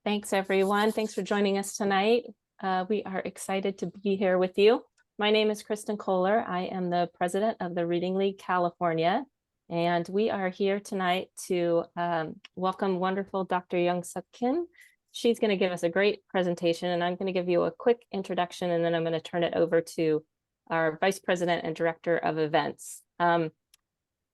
Thanks, everyone. Thanks for joining us tonight. We are excited to be here with you. My name is Kristen Kohler. I am the president of the Reading League California, and we are here tonight to welcome wonderful Dr. Young-Suk Kim. She's going to give us a great presentation, and I'm going to give you a quick introduction, and then I'm going to turn it over to our vice president and director of events.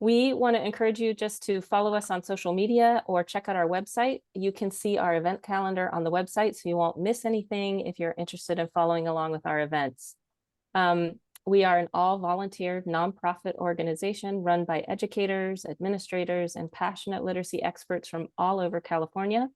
We want to encourage you just to follow us on social media or check out our website. You can see our event calendar on the website, so you won't miss anything if you're interested in following along with our events. We are an all-volunteer nonprofit organization run by educators, administrators, and passionate literacy experts from all over California.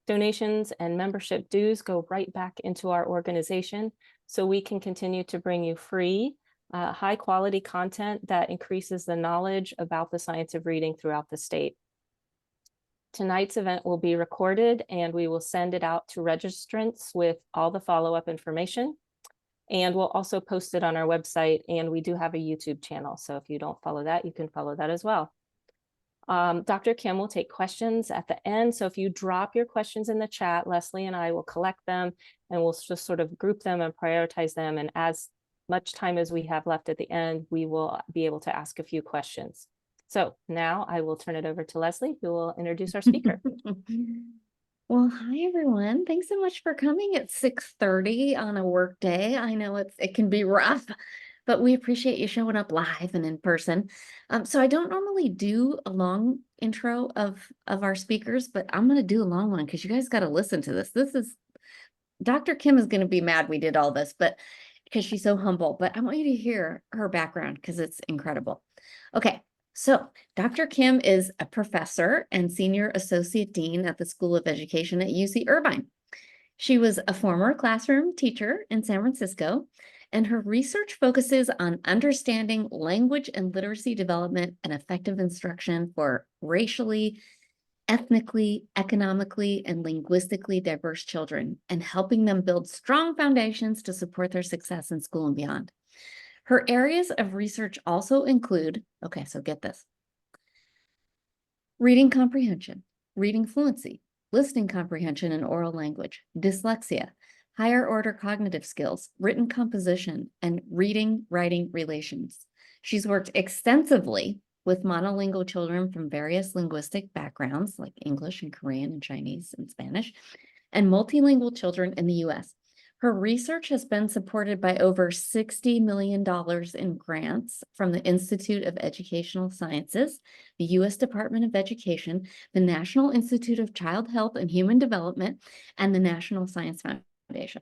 Donations and membership dues go right back into our organization, so we can continue to bring you free, high quality content that increases the knowledge about the science of reading throughout the state. Tonight's event will be recorded and we will send it out to registrants with all the follow-up information. And we'll also post it on our website, and we do have a YouTube channel. So if you don't follow that, you can follow that as well. Dr. Kim will take questions at the end. So if you drop your questions in the chat, Leslie and I will collect them and we'll just sort of group them and prioritize them. And as much time as we have left at the end, we will be able to ask a few questions. So now I will turn it over to Leslie, who will introduce our speaker. Well, hi, everyone. Thanks so much for coming at 6:30 on a work day. I know it can be rough, but we appreciate you showing up live and in person. So I don't normally do a long intro of our speakers, but I'm going to do a long one because you guys got to listen to this. Dr. Kim is going to be mad we did all this, but because she's so humble, but I want you to hear her background because it's incredible. Okay. So Dr. Kim is a professor and senior associate dean at the School of Education at UC Irvine. She was a former classroom teacher in San Francisco, and her research focuses on understanding language and literacy development and effective instruction for racially, ethnically, economically, and linguistically diverse children, and helping them build strong foundations to support their success in school and beyond. Her areas of research also include, okay, so get this: reading comprehension, reading fluency, listening comprehension and oral language, dyslexia, higher order cognitive skills, written composition, and reading, writing relations. She's worked extensively with monolingual children from various linguistic backgrounds like English and Korean and Chinese and Spanish, and multilingual children in the US. Her research has been supported by over $60 million in grants from the Institute of Educational Sciences, the U.S. Department of Education, the National Institute of Child Health and Human Development, and the National Science Foundation.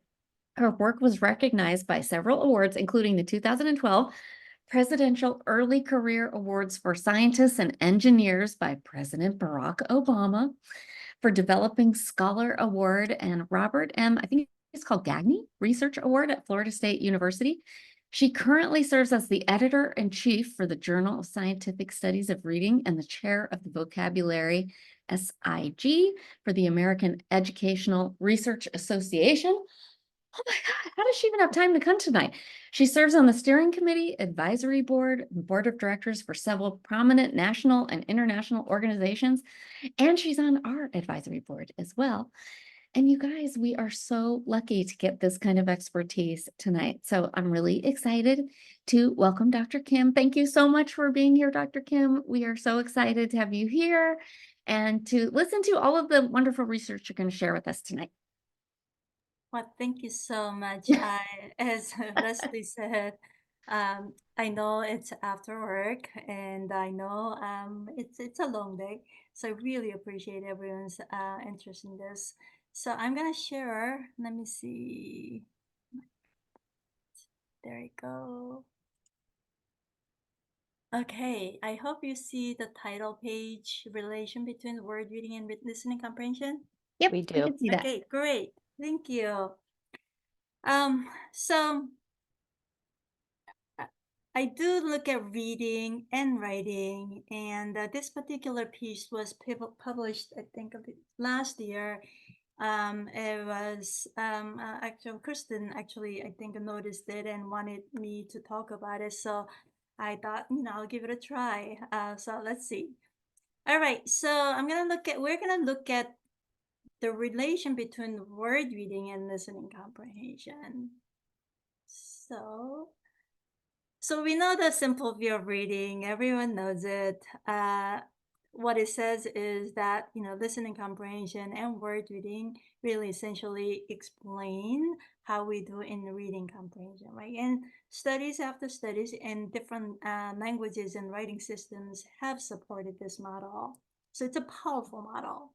Her work was recognized by several awards, including the 2012 Presidential Early Career Awards for Scientists and Engineers by President Barack Obama, for Developing Scholar Award, and Robert M., I think it's called Gagne Research Award at Florida State University. She currently serves as the editor-in-chief for the Journal of Scientific Studies of Reading and the chair of the Vocabulary SIG for the American Educational Research Association. Oh my God, how does she even have time to come tonight? She serves on the steering committee, advisory board, and board of directors for several prominent national and international organizations, and she's on our advisory board as well. And you guys, we are so lucky to get this kind of expertise tonight. So I'm really excited to welcome Dr. Kim. Thank you so much for being here, Dr. Kim. We are so excited to have you here and to listen to all of the wonderful research you're going to share with us tonight. Well, thank you so much. As Leslie said, I know it's after work, and I know it's a long day. So I really appreciate everyone's interest in this. So I'm gonna share. Let me see. There you go. Okay, I hope you see the title page, relation between word reading and listening comprehension. Yep, We do. I can see that. Okay, great. Thank you. So I do look at reading and writing, and this particular piece was published, I think, last year. It was actually Kristen actually, I think, noticed it and wanted me to talk about it. So I thought, I'll give it a try. So let's see. All right, so we're gonna look at the relation between word reading and listening comprehension. So we know the simple view of reading, everyone knows it. What it says is that, listening comprehension and word reading really essentially explain how we do in reading comprehension, right? And studies after studies in different languages and writing systems have supported this model. So it's a powerful model.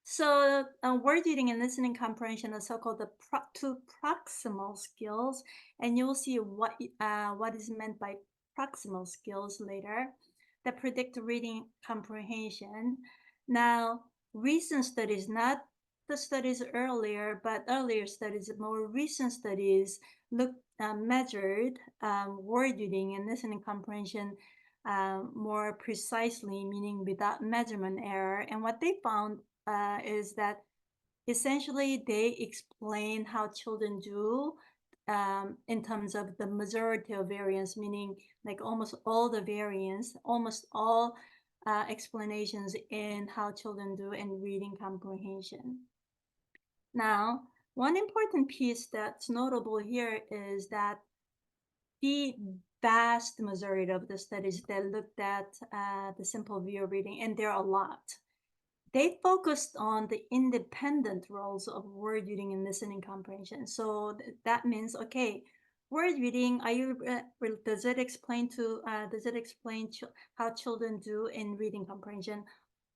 So word reading and listening comprehension are so-called the two proximal skills, and you'll see what is meant by proximal skills later that predict reading comprehension. Now, recent studies, not the studies earlier, but earlier studies, more recent studies measured word reading and listening comprehension more precisely, meaning without measurement error. And what they found is that essentially they explain how children do in terms of the majority of variance, meaning like almost all the variance, almost all explanations in how children do in reading comprehension. Now, one important piece that's notable here is that the vast majority of the studies that looked at the simple view of reading, and there are a lot, they focused on the independent roles of word reading and listening comprehension. So that means, okay, word reading, does it explain how children do in reading comprehension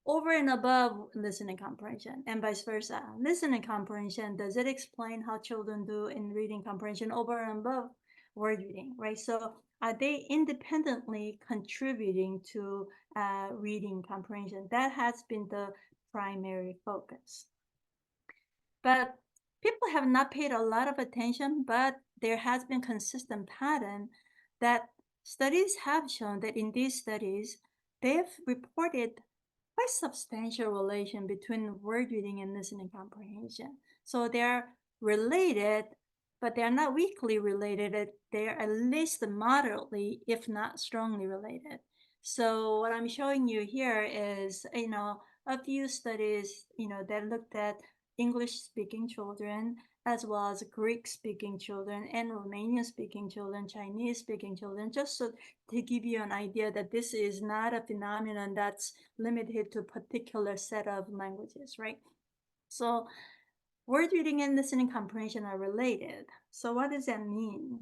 over and above listening comprehension, and vice versa? Listening comprehension, does it explain how children do in reading comprehension over and above word reading, right? So are they independently contributing to reading comprehension? That has been the primary focus. But people have not paid a lot of attention, but there has been consistent pattern that studies have shown that in these studies, they've reported quite substantial relation between word reading and listening comprehension. So they're related, but they're not weakly related. They're at least moderately, if not strongly related. So what I'm showing you here is, a few studies, that looked at English-speaking children, as well as Greek-speaking children and Romanian-speaking children, Chinese-speaking children, just so to give you an idea that this is not a phenomenon that's limited to a particular set of languages, right? So word reading and listening comprehension are related. So what does that mean?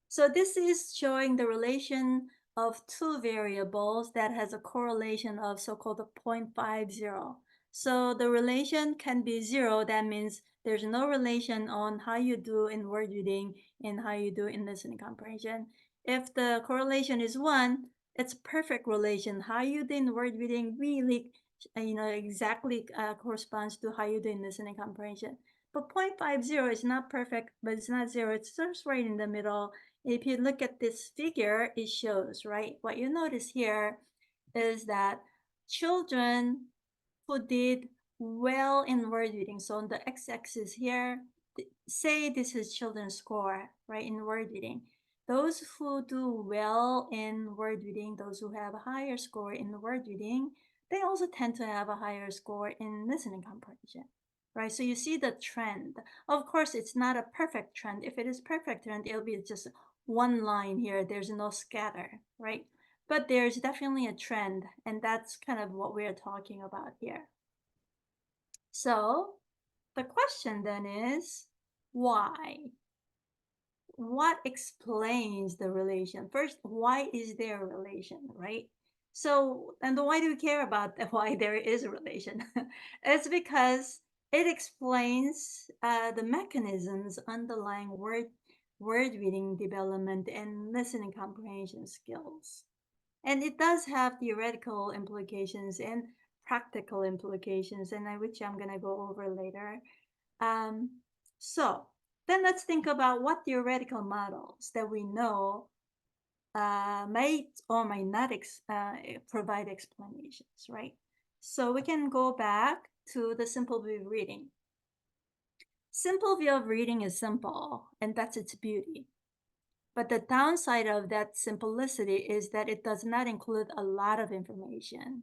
So this is showing the relation of two variables that has a correlation of so-called 0.50. So the relation can be 0. That means there's no relation on how you do in word reading and how you do in listening comprehension. If the correlation is 1, it's a perfect relation. How you do in word reading really, exactly corresponds to how you do in listening comprehension. But 0.50 is not perfect, but it's not 0. It's just right in the middle. If you look at this figure, it shows, right? What you notice here is that children who did well in word reading, so on the x-axis here, say this is children's score, right, in word reading. Those who do well in word reading, those who have a higher score in word reading, they also tend to have a higher score in listening comprehension, right? So you see the trend. Of course, it's not a perfect trend. If it is perfect trend, it'll be just one line here. There's no scatter, right? But there's definitely a trend, and that's kind of what we're talking about here. So the question then is, why? What explains the relation? First, why is there a relation, right? So, and why do we care about why there is a relation? It's because it explains the mechanisms underlying word reading development and listening comprehension skills. And it does have theoretical implications and practical implications, and which I'm going to go over later. So then let's think about what theoretical models that we know might or might not provide explanations, right? So we can go back to the simple view of reading. Simple view of reading is simple, and that's its beauty. But the downside of that simplicity is that it does not include a lot of information.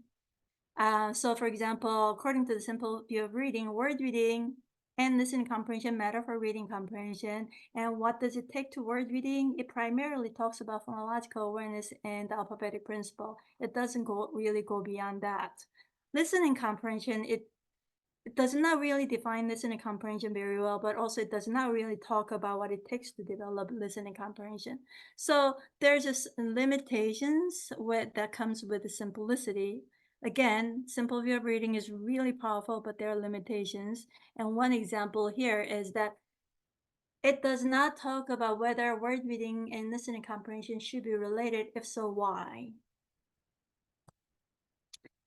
So for example, according to the simple view of reading, word reading and listening comprehension matter for reading comprehension. And what does it take to word reading? It primarily talks about phonological awareness and the alphabetic principle. It doesn't really go beyond that. Listening comprehension, it does not really define listening comprehension very well, but also it does not really talk about what it takes to develop listening comprehension. So there's just limitations that comes with the simplicity. Again, simple view of reading is really powerful, but there are limitations. And one example here is that it does not talk about whether word reading and listening comprehension should be related. If so, why?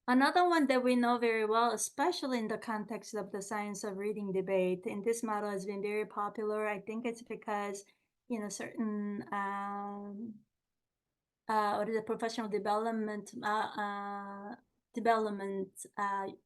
Another one that we know very well, especially in the context of the science of reading debate, and this model has been very popular. I think it's because, certain or the professional development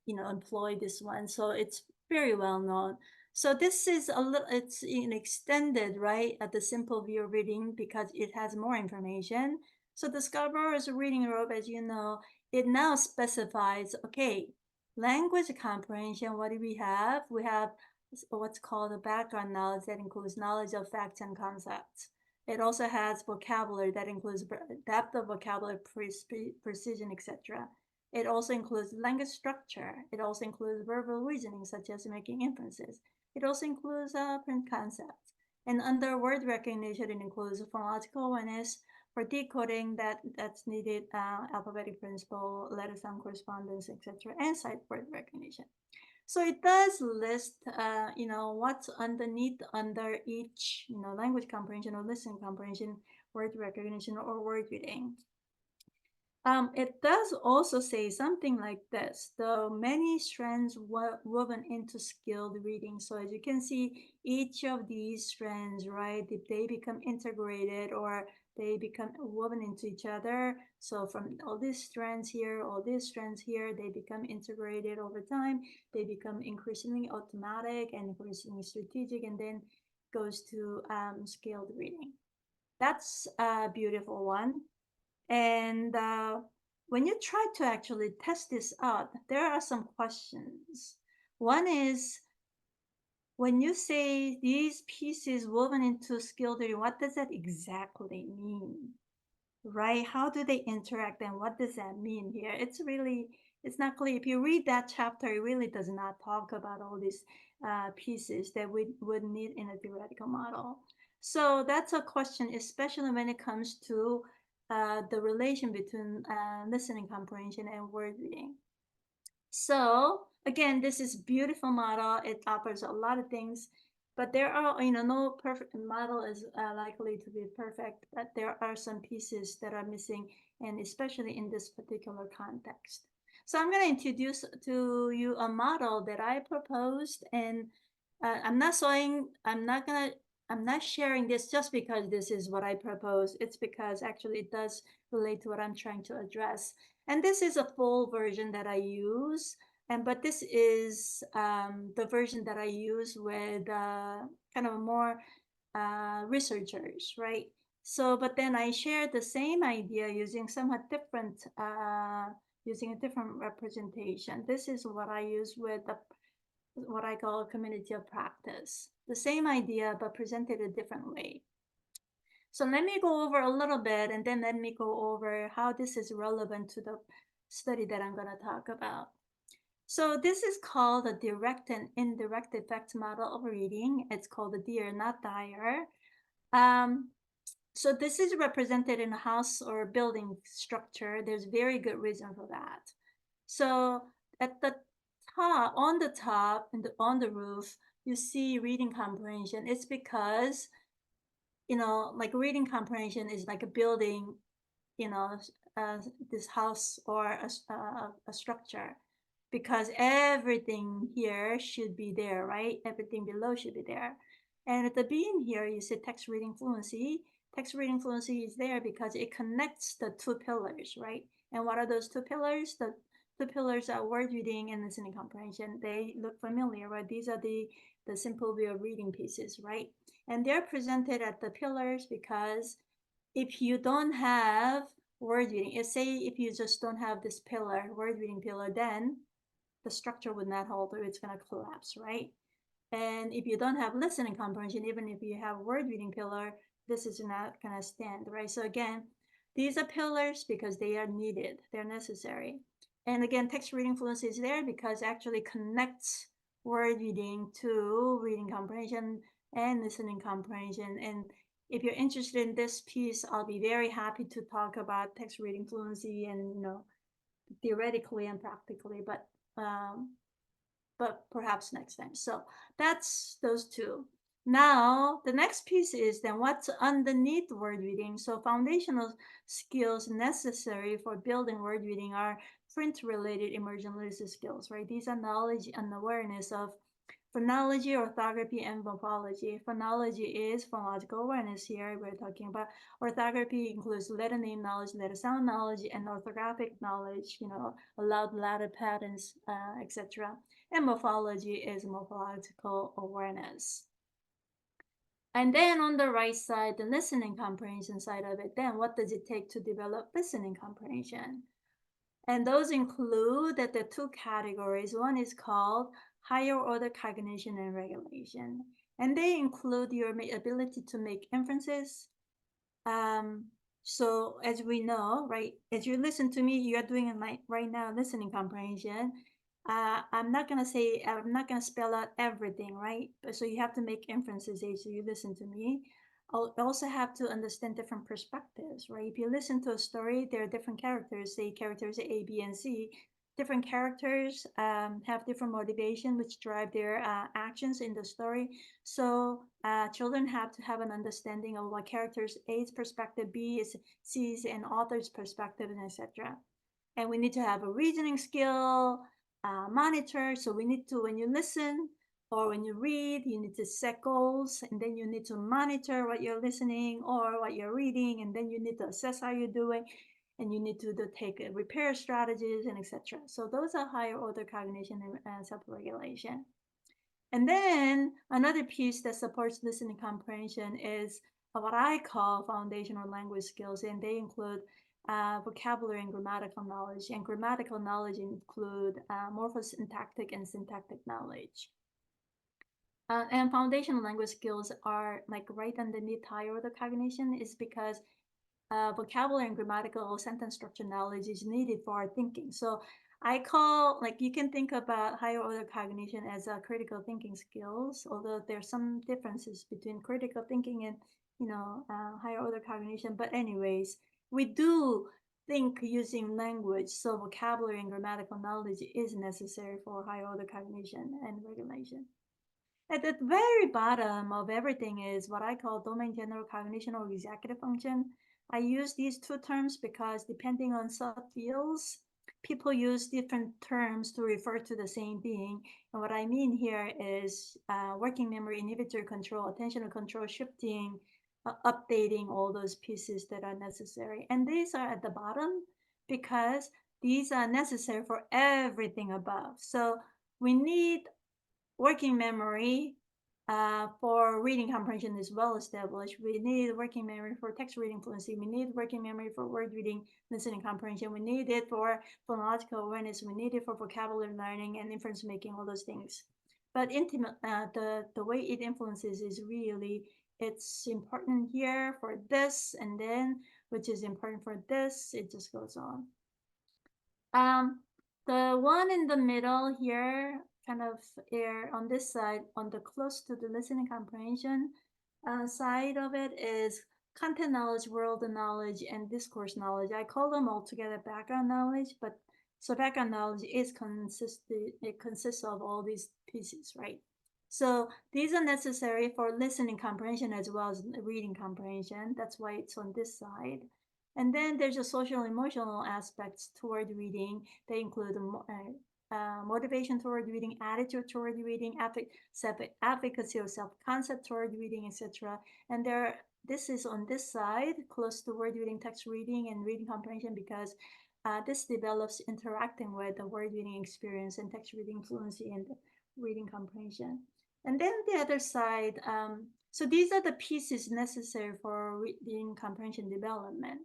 employ this one, so it's very well known. So this is a little, it's extended, right, at the simple view of reading because it has more information. So the Scarborough's reading robe, as you know, it now specifies, okay, language comprehension. What do we have? We have what's called a background knowledge that includes knowledge of facts and concepts. It also has vocabulary that includes depth of vocabulary, precision, etc. It also includes language structure. It also includes verbal reasoning, such as making inferences. It also includes print concepts. And under word recognition, it includes phonological awareness for decoding that's needed, alphabetic principle, letter sound correspondence, etc., and sight word recognition. So it does list, what's underneath under each, language comprehension or listening comprehension, word recognition, or word reading. It does also say something like this: the many strands woven into skilled reading. So as you can see, each of these strands, right, if they become integrated or they become woven into each other. So from all these strands here, all these strands here, they become integrated over time. They become increasingly automatic and increasingly strategic, and then goes to skilled reading. That's a beautiful one. And when you try to actually test this out, there are some questions. One is, when you say these pieces woven into skilled reading, what does that exactly mean? Right? How do they interact and what does that mean here? It's not clear. If you read that chapter, it really does not talk about all these pieces that we would need in a theoretical model. So that's a question, especially when it comes to the relation between listening comprehension and word reading. So again, this is beautiful model. It offers a lot of things, but there are, no perfect model is likely to be perfect, but there are some pieces that are missing, and especially in this particular context. So I'm going to introduce to you a model that I proposed, and I'm not sharing this just because this is what I propose. It's because actually it does relate to what I'm trying to address. And this is a full version that I use. But this is the version that I use with kind of more researchers, right? So, but then I share the same idea using somewhat different, using a different representation. This is what I use with what I call a community of practice. The same idea, but presented a different way. So let me go over a little bit, and then let me go over how this is relevant to the study that I'm going to talk about. So this is called the direct and indirect effects model of reading. It's called the DIR, not DIR. So this is represented in a house or building structure. There's very good reason for that. So at the top, on the roof, you see reading comprehension. It's because, like reading comprehension is like a building, this house or a structure, because everything here should be there, right? Everything below should be there. And at the beginning here, you see text reading fluency. Text reading fluency is there because it connects the two pillars, right? And what are those two pillars? The two pillars are word reading and listening comprehension. They look familiar, right? These are the simple view of reading pieces, right? And they're presented at the pillars because if you don't have word reading. Say if you just don't have this pillar, word reading pillar, then the structure would not hold or it's going to collapse, right? And if you don't have listening comprehension, even if you have word reading pillar, this is not going to stand, right? So again, these are pillars because they are needed, they're necessary. And again, text reading fluency is there because it actually connects word reading to reading comprehension and listening comprehension. And if you're interested in this piece, I'll be very happy to talk about text reading fluency and, you know, theoretically and practically, but perhaps next time. So that's those two. Now, the next piece is then what's underneath word reading. So foundational skills necessary for building word reading are print-related emergent literacy skills, right? These are knowledge and awareness of phonology, orthography, and morphology. Phonology is phonological awareness here. We're talking about orthography includes letter name knowledge, letter sound knowledge, and orthographic knowledge, you know, aloud ladder patterns, etc. And morphology is morphological awareness. And then on the right side, the listening comprehension side of it, then what does it take to develop listening comprehension? And those include that the two categories. One is called higher order cognition and regulation. And they include your ability to make inferences. So as we know, right, as you listen to me, you are doing it right now, listening comprehension. I'm not gonna spell out everything, right? So you have to make inferences as you listen to me. I'll also have to understand different perspectives, right? If you listen to a story, there are different characters, say characters A, B, and C. Different characters have different motivation, which drive their actions in the story. So children have to have an understanding of what characters A's perspective, B is C's, and author's perspective, and etc. And we need to have a reasoning skill, monitor. So we need to, when you listen or when you read, you need to set goals, and then you need to monitor what you're listening or what you're reading, and then you need to assess how you're doing, and you need to take repair strategies and etc. So those are higher order cognition and self-regulation. And then another piece that supports listening comprehension is what I call foundational language skills, and they include vocabulary and grammatical knowledge. And grammatical knowledge include morphosyntactic and syntactic knowledge. And foundational language skills are like right underneath higher order cognition is because vocabulary and grammatical sentence structure knowledge is needed for our thinking. So I call, like, you can think about higher order cognition as critical thinking skills, although there's some differences between critical thinking and, you know, higher order cognition. But anyways, we do think using language. So vocabulary and grammatical knowledge is necessary for higher order cognition and regulation. At the very bottom of everything is what I call domain general cognition or executive function. I use these two terms because depending on subfields, people use different terms to refer to the same thing. And what I mean here is working memory, inhibitory control, attentional control, shifting, updating all those pieces that are necessary. And these are at the bottom because these are necessary for everything above. So we need working memory for reading comprehension is well established. We need working memory for text reading fluency. We need working memory for word reading, listening comprehension. We need it for phonological awareness. We need it for vocabulary learning and inference making, all those things. But the way it influences is really, it's important here for this, and then which is important for this. It just goes on. The one in the middle here, kind of here on this side, on the close to the listening comprehension side of it is content knowledge, world knowledge, and discourse knowledge. I call them all together background knowledge, but so background knowledge is it consists of all these pieces, right? So these are necessary for listening comprehension as well as reading comprehension. That's why it's on this side. And then there's a social emotional aspects toward reading. They include motivation toward reading, attitude toward reading, self-advocacy or self-concept toward reading, etc. And this is on this side, close to word reading, text reading, and reading comprehension because this develops interacting with the word reading experience and text reading fluency and reading comprehension. And then the other side, so these are the pieces necessary for reading comprehension development.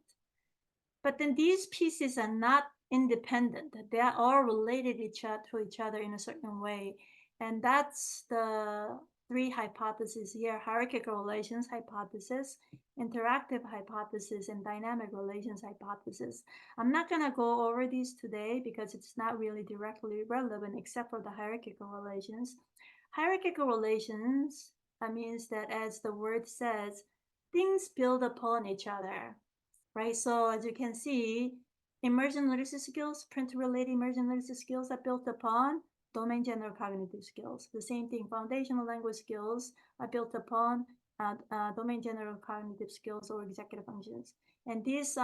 But then these pieces are not independent. They are all related to each other in a certain way. And that's the three hypotheses here: hierarchical relations hypothesis, interactive hypothesis, and dynamic relations hypothesis. I'm not going to go over these today because it's not really directly relevant except for the hierarchical relations. Hierarchical relations means that, as the word says, things build upon each other, right? So as you can see, emergent literacy skills, print-related emergent literacy skills are built upon domain general cognitive skills. The same thing, foundational language skills are built upon domain general cognitive skills or executive functions. And this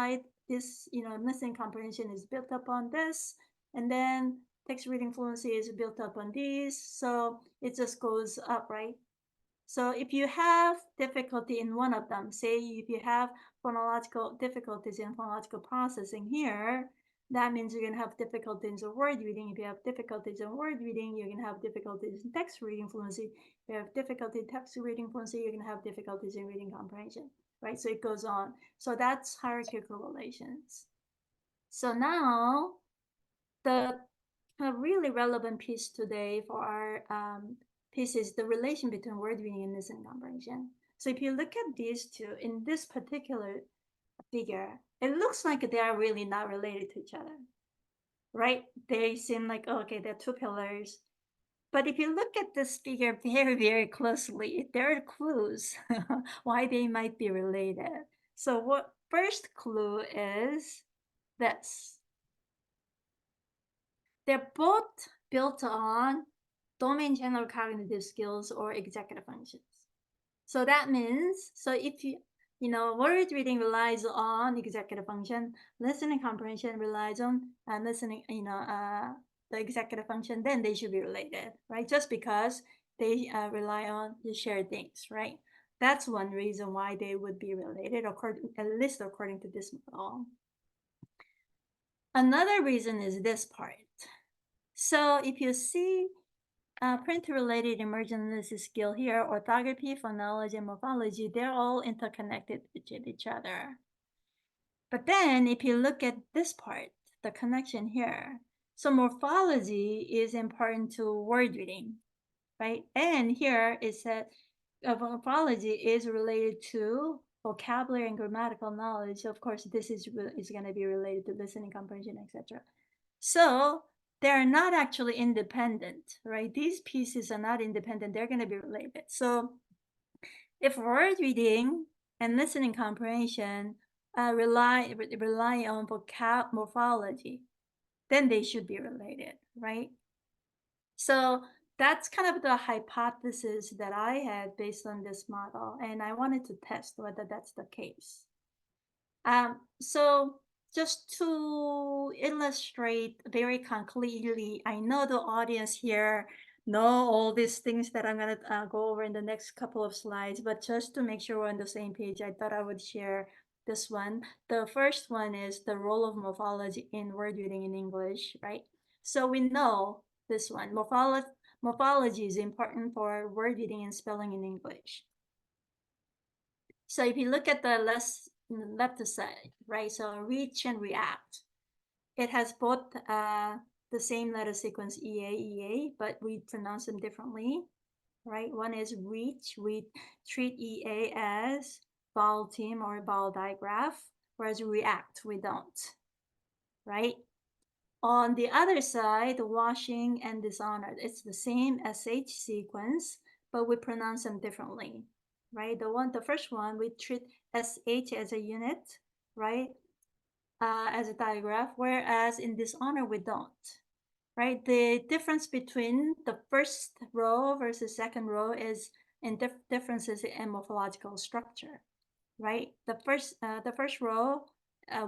listening comprehension is built upon this, and then text reading fluency is built upon these. So it just goes up, right? So if you have difficulty in one of them, say if you have phonological difficulties in phonological processing here, that means you're going to have difficulties in word reading. If you have difficulties in word reading, you're going to have difficulties in text reading fluency. If you have difficulty in text reading fluency, you're going to have difficulties in reading comprehension, right? So it goes on. So that's hierarchical relations. So now the really relevant piece today for our piece is the relation between word reading and listening comprehension. So if you look at these two in this particular figure, it looks like they are really not related to each other, right? They seem like, oh, okay, they're two pillars. But if you look at this figure very, very closely, there are clues why they might be related. So what first clue is this. They're both built on domain general cognitive skills or executive functions. So that means, so if word reading relies on executive function, listening comprehension relies on listening, the executive function, then they should be related, right? Just because they rely on the shared things, right? That's one reason why they would be related, at least according to this model. Another reason is this part. So if you see print-related emergent literacy skill here, orthography, phonology, and morphology, they're all interconnected with each other. But then if you look at this part, the connection here, so morphology is important to word reading, right? And here it said morphology is related to vocabulary and grammatical knowledge. Of course, this is going to be related to listening comprehension, etc. So they're not actually independent, right? These pieces are not independent. They're going to be related. So if word reading and listening comprehension rely on morphology, then they should be related, right? So that's kind of the hypothesis that I had based on this model, and I wanted to test whether that's the case. So just to illustrate very concretely, I know the audience here know all these things that I'm going to go over in the next couple of slides, but just to make sure we're on the same page, I thought I would share this one. The first one is the role of morphology in word reading in English, right? So we know this one. Morphology is important for word reading and spelling in English. So if you look at the left side, right? So reach and react. It has both the same letter sequence EA, but we pronounce them differently, right? One is reach. We treat EA as vowel theme or vowel digraph, whereas react, we don't, right? On the other side, washing and dishonored, it's the same SH sequence, but we pronounce them differently, right? The first one, we treat SH as a unit, right? As a digraph, whereas in dishonor, we don't, right? The difference between the first row versus second row is in differences in morphological structure, right? The first row,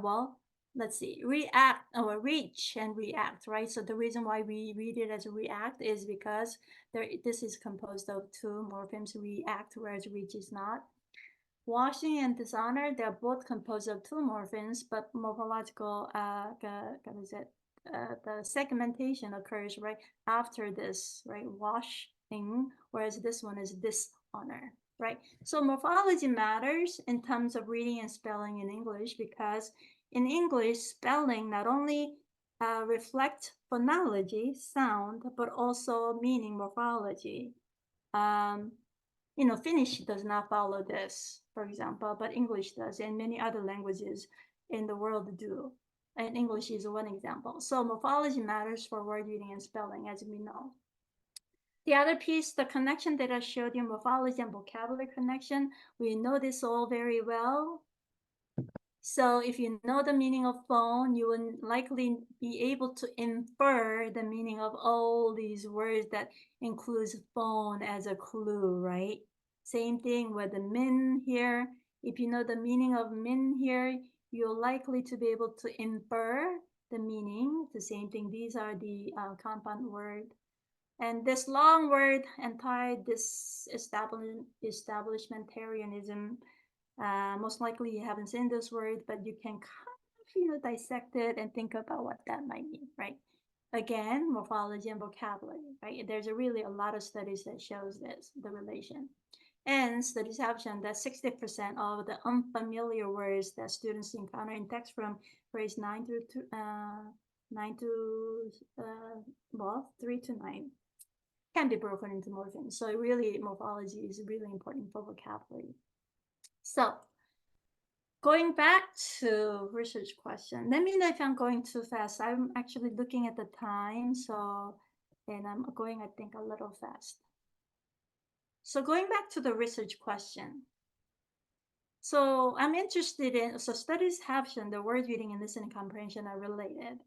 well, let's see, react or reach and react, right? So the reason why we read it as react is because this is composed of two morphemes, react, whereas reach is not. Washing and dishonor, they're both composed of two morphemes, but morphological, the segmentation occurs right after this, right? Washing, whereas this one is dishonor, right? So morphology matters in terms of reading and spelling in English because in English, spelling not only reflect phonology, sound, but also meaning, morphology. Finnish does not follow this, for example, but English does, and many other languages in the world do. And English is one example. So morphology matters for word reading and spelling, as we know. The other piece, the connection that I showed you, morphology and vocabulary connection, we know this all very well. So if you know the meaning of phone, you will likely be able to infer the meaning of all these words that includes phone as a clue, right? Same thing with the min here. If you know the meaning of min here, you're likely to be able to infer the meaning. The same thing, these are the compound word. And this long word, anti-establishmentarianism, most likely you haven't seen this word, but you can kind of dissect it and think about what that might mean, right? Again, morphology and vocabulary, right? There's really a lot of studies that shows this, the relation. And studies have shown that 60% of the unfamiliar words that students encounter in text from grades 3 to 9 can be broken into morphemes. So really, morphology is really important for vocabulary. So going back to research question, let me know if I'm going too fast. I'm actually looking at the time, and I'm going, I think, a little fast. So going back to the research question. So I'm interested in, so studies have shown the word reading and listening comprehension are related,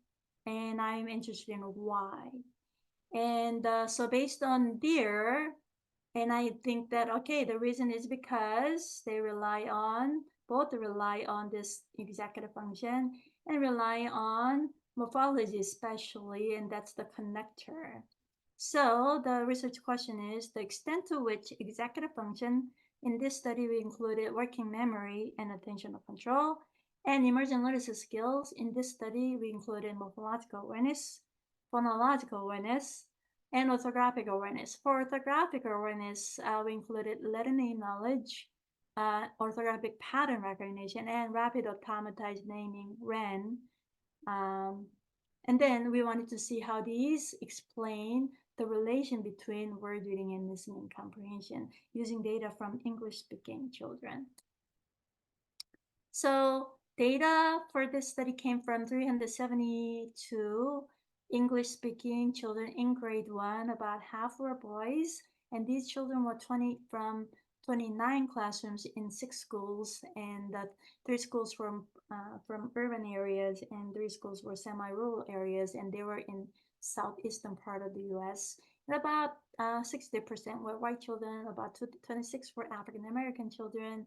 and I'm interested in why. And so based on there, and I think that, okay, the reason is because they both rely on this executive function and rely on morphology especially, and that's the connector. So the research question is the extent to which executive function, in this study we included working memory and attentional control, and emergent literacy skills. In this study we included morphological awareness, phonological awareness, and orthographic awareness. For orthographic awareness, we included letter name knowledge, orthographic pattern recognition, and rapid automatized naming, RAN. And then we wanted to see how these explain the relation between word reading and listening comprehension using data from English-speaking children. So data for this study came from 372 English-speaking children in grade 1, about half were boys, and these children were from 29 classrooms in 6 schools, and 3 schools from urban areas, and 3 schools were semi-rural areas, and they were in southeastern part of the U.S. And about 60% were white children, about 26 were African-American children,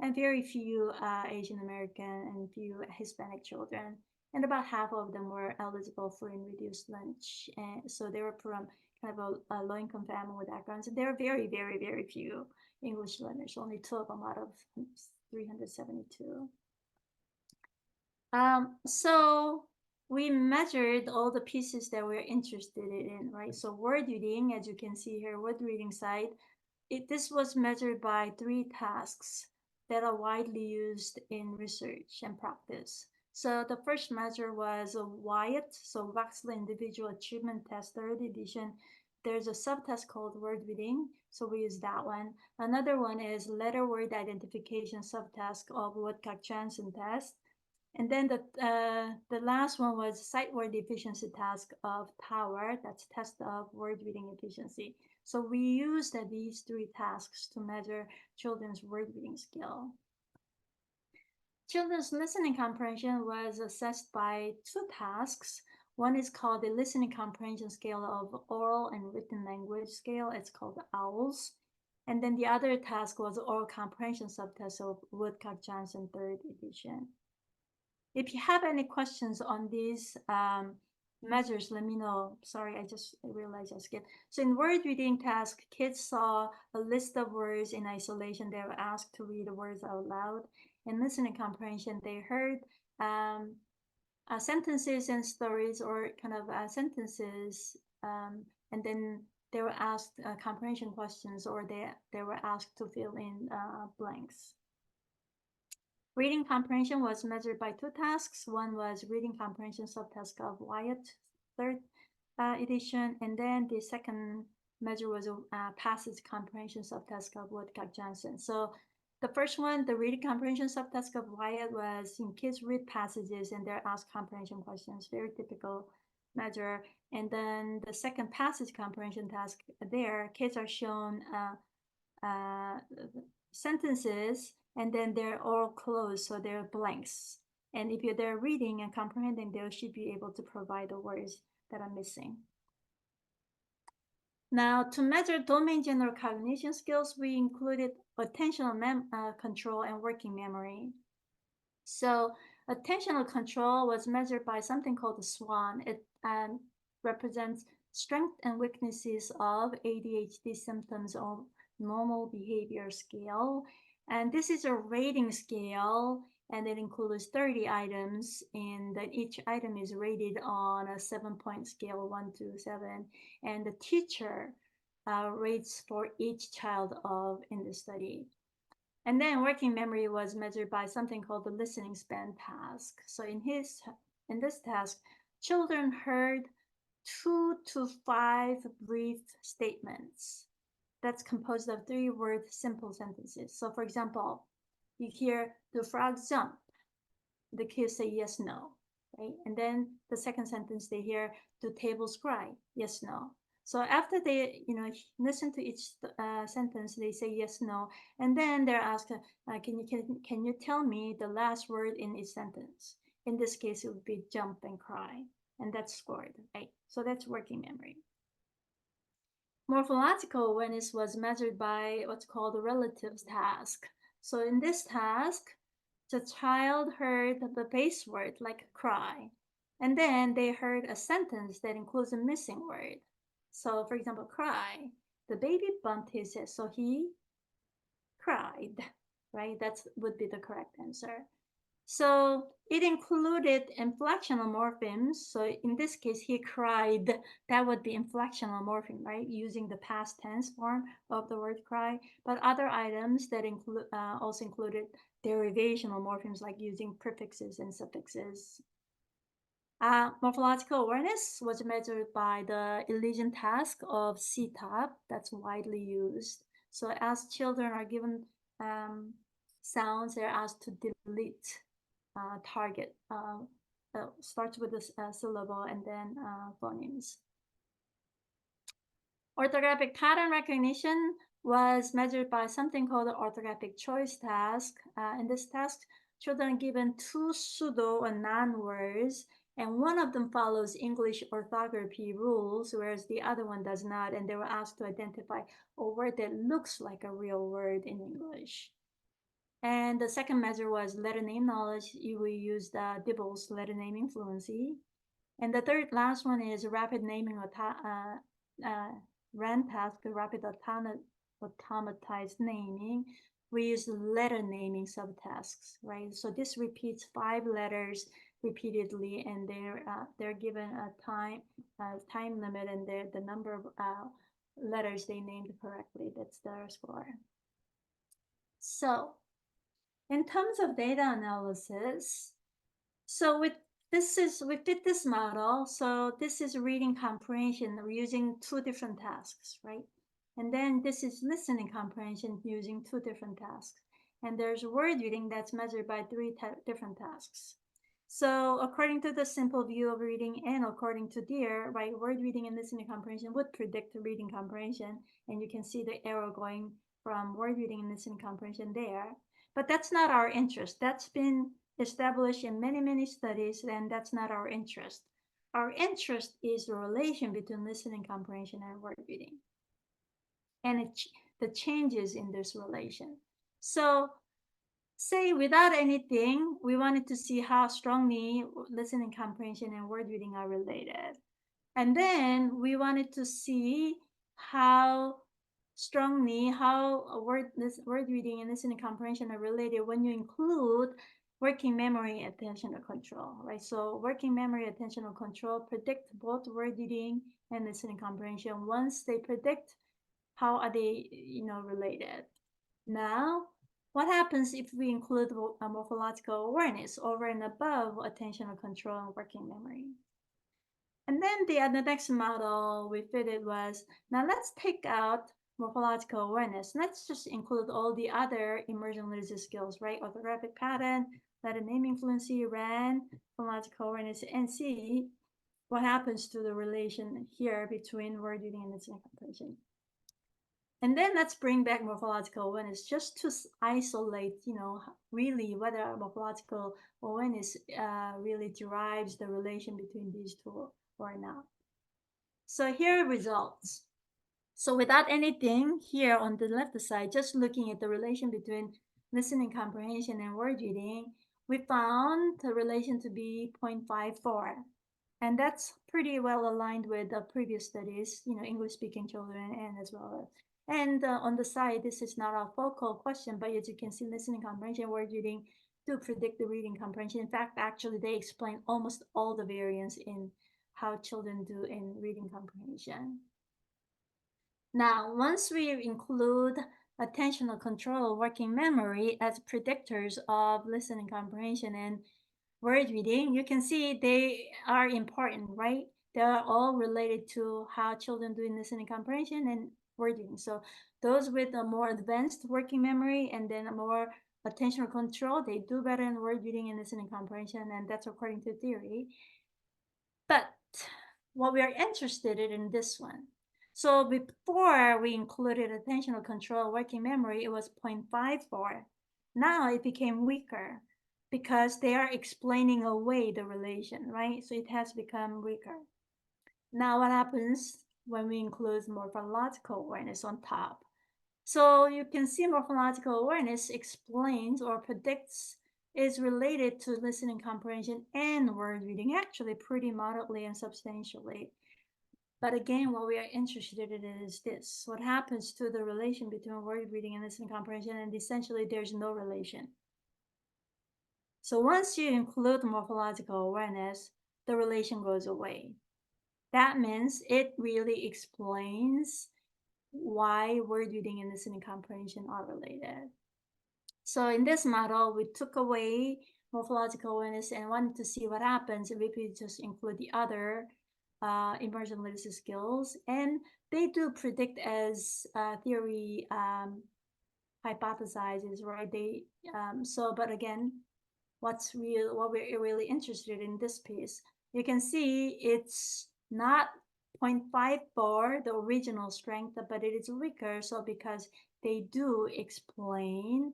and very few Asian American and few Hispanic children. And about half of them were eligible for in reduced lunch. And so they were from kind of a low-income family backgrounds. And there are very, very, very few English learners, only 2 of them out of 372. So we measured all the pieces that we're interested in, right? So word reading, as you can see here, word reading side, this was measured by 3 tasks that are widely used in research and practice. So the first measure was a WIAT, so Waxley Individual Achievement Test, 3rd edition. There's a subtest called word reading, so we use that one. Another one is letter word identification subtask of Woodcock-Johnson test. And then the last one was sight word efficiency task of Tower, that's test of word reading efficiency. So we used these 3 tasks to measure children's word reading skill. Children's listening comprehension was assessed by 2 tasks. One is called the listening comprehension scale of oral and written language scale. It's called OWLS. And then the other task was oral comprehension subtest of Woodcock-Johnson 3rd edition. If you have any questions on these measures, let me know. Sorry, I just realized I skipped. So in word reading task, kids saw a list of words in isolation. They were asked to read the words out loud. In listening comprehension, they heard sentences and stories, or kind of sentences, and then they were asked comprehension questions, or they were asked to fill in blanks. Reading comprehension was measured by 2 tasks. One was reading comprehension subtask of Wyatt, third edition, and then the second measure was a passage comprehension subtask of Woodcock Johnson. So the first one, the reading comprehension subtask of Wyatt, was in kids read passages and they're asked comprehension questions, very typical measure. And then the second passage comprehension task there, kids are shown sentences and then they're all closed, so they're blanks. And if they're reading and comprehending, they should be able to provide the words that are missing. Now, to measure domain general cognition skills, we included attentional control and working memory. So attentional control was measured by something called the SWAN. It represents strength and weaknesses of ADHD symptoms or normal behavior scale. And this is a rating scale, and it includes 30 items, and then each item is rated on a 7-point scale, 1 to 7. And the teacher rates for each child in the study. And then working memory was measured by something called the listening span task. So in this task, children heard 2 to 5 brief statements that's composed of 3-word simple sentences. So for example, you hear the frog jump, the kids say yes, no, right? And then the second sentence they hear, do tables cry? Yes, no. So after they, listen to each sentence, they say yes, no, and then they're asked, can you tell me the last word in each sentence? In this case, it would be jump and cry, and that's scored, right? So that's working memory. Morphological awareness was measured by what's called the relatives task. So in this task, the child heard the base word like cry, and then they heard a sentence that includes a missing word. So for example, cry, the baby bumped his head, so he cried, right? That would be the correct answer. So it included inflectional morphemes. So in this case, he cried. That would be inflectional morpheme, right? Using the past tense form of the word cry. But other items that also included derivational morphemes, like using prefixes and suffixes. Morphological awareness was measured by the elision task of CTOP that's widely used. So as children are given sounds, they're asked to delete target. Starts with a syllable and then phonemes. Orthographic pattern recognition was measured by something called the orthographic choice task. In this task, children are given 2 pseudo or non-words, and one of them follows English orthography rules, whereas the other one does not, and they were asked to identify a word that looks like a real word in English. And the second measure was letter name knowledge. We used Dibble's letter naming fluency. And the third last one is rapid naming RAN task, rapid automatized naming. We use letter naming subtasks, right? So this repeats 5 letters repeatedly, and they're given a time limit, and the number of letters they named correctly. That's their score. So in terms of data analysis, so we fit this model. So this is reading comprehension. We're using 2 different tasks, right? And then this is listening comprehension using 2 different tasks. And there's word reading that's measured by 3 different tasks. So according to the simple view of reading and according to DEAR, right, word reading and listening comprehension would predict reading comprehension. And you can see the arrow going from word reading and listening comprehension there. But that's not our interest. That's been established in many, many studies, and that's not our interest. Our interest is the relation between listening comprehension and word reading, and the changes in this relation. So say without anything, we wanted to see how strongly listening comprehension and word reading are related. And then we wanted to see how strongly word reading and listening comprehension are related when you include working memory attentional control, right? So working memory attentional control predict both word reading and listening comprehension. Once they predict, how are they related? Now what happens if we include morphological awareness over and above attentional control and working memory? And then the next model we fitted was, now let's take out morphological awareness. Let's just include all the other immersion literacy skills, right? Orthographic pattern, letter naming fluency, RAN, phonological awareness, and see what happens to the relation here between word reading and listening comprehension. And then let's bring back morphological awareness just to isolate, really whether morphological awareness really derives the relation between these two or not. So here are results. So without anything here on the left side, just looking at the relation between listening comprehension and word reading, we found the relation to be 0.54. And that's pretty well aligned with the previous studies, English speaking children and as well. And on the side, this is not a focal question, but as you can see, listening comprehension, word reading do predict the reading comprehension. In fact, actually, they explain almost all the variance in how children do in reading comprehension. Now, once we include attentional control, working memory as predictors of listening comprehension and word reading, you can see they are important, right? They are all related to how children do in listening comprehension and word reading. So those with a more advanced working memory and then a more attentional control, they do better in word reading and listening comprehension, and that's according to theory. But what we are interested in this one. So before we included attentional control working memory, it was 0.54. Now it became weaker because they are explaining away the relation, right? So it has become weaker. Now what happens when we include morphological awareness on top? So you can see morphological awareness explains or predicts is related to listening comprehension and word reading, actually pretty moderately and substantially. But again, what we are interested in is this. What happens to the relation between word reading and listening comprehension? And essentially, there's no relation. So once you include morphological awareness, the relation goes away. That means it really explains why word reading and listening comprehension are related. So in this model, we took away morphological awareness and wanted to see what happens if we just include the other immersion literacy skills. And they do predict as theory hypothesizes, right? But again, what we're really interested in this piece, you can see it's not 0.54, the original strength, but it is weaker. So because they do explain,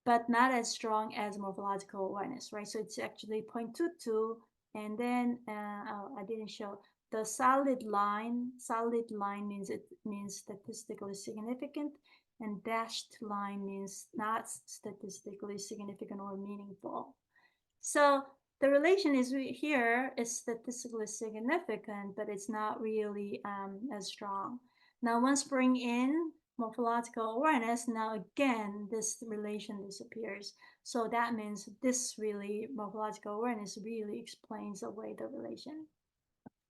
but not as strong as morphological awareness, right? So it's actually 0.22, and then I didn't show the solid line. Solid line means statistically significant, and dashed line means not statistically significant or meaningful. So the relation is here is statistically significant, but it's not really as strong. Now, once bring in morphological awareness, now again, this relation disappears. So that means this really, morphological awareness really explains away the relation.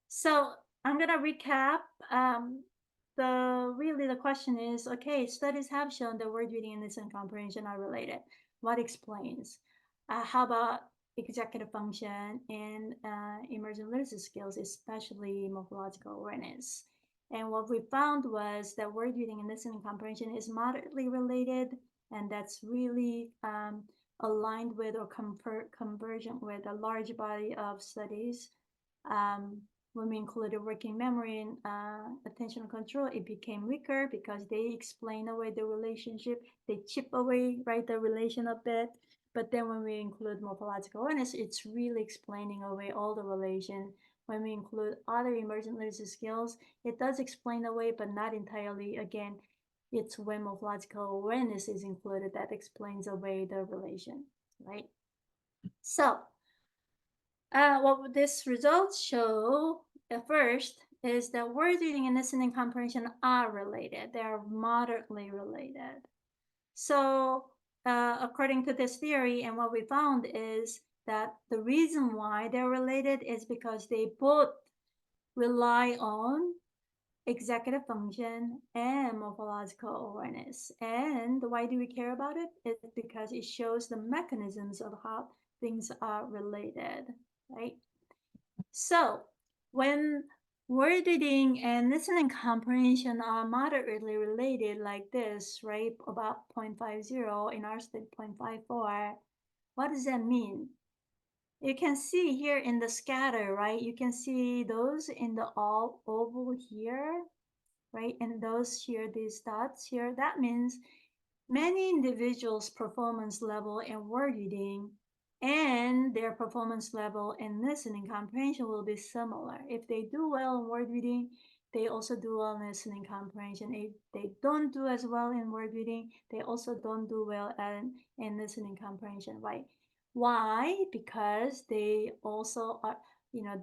So I'm gonna recap. The question is, okay, studies have shown that word reading and listening comprehension are related. What explains? How about executive function and immersion literacy skills, especially morphological awareness? And what we found was that word reading and listening comprehension is moderately related, and that's really aligned with or convergent with a large body of studies. When we included working memory and attentional control, it became weaker because they explain away the relationship. They chip away, right, the relation a bit. But then when we include morphological awareness, it's really explaining away all the relation. When we include other emergent literacy skills, it does explain away, but not entirely. Again, it's when morphological awareness is included that explains away the relation, right? So what this results show at first is that word reading and listening comprehension are related. They are moderately related. So according to this theory, and what we found is that the reason why they're related is because they both rely on executive function, and morphological awareness. And why do we care about it? It's because it shows the mechanisms of how things are related, right? So when word reading and listening comprehension are moderately related like this, right? About 0.50, in our study 0.54, what does that mean? You can see here in the scatter, right? You can see those in the all oval here, right? And those here, these dots here, that means many individuals' performance level in word reading and their performance level in listening comprehension will be similar. If they do well in word reading, they also do well in listening comprehension. If they don't do as well in word reading, they also don't do well in listening comprehension, right? Why? Because they also are,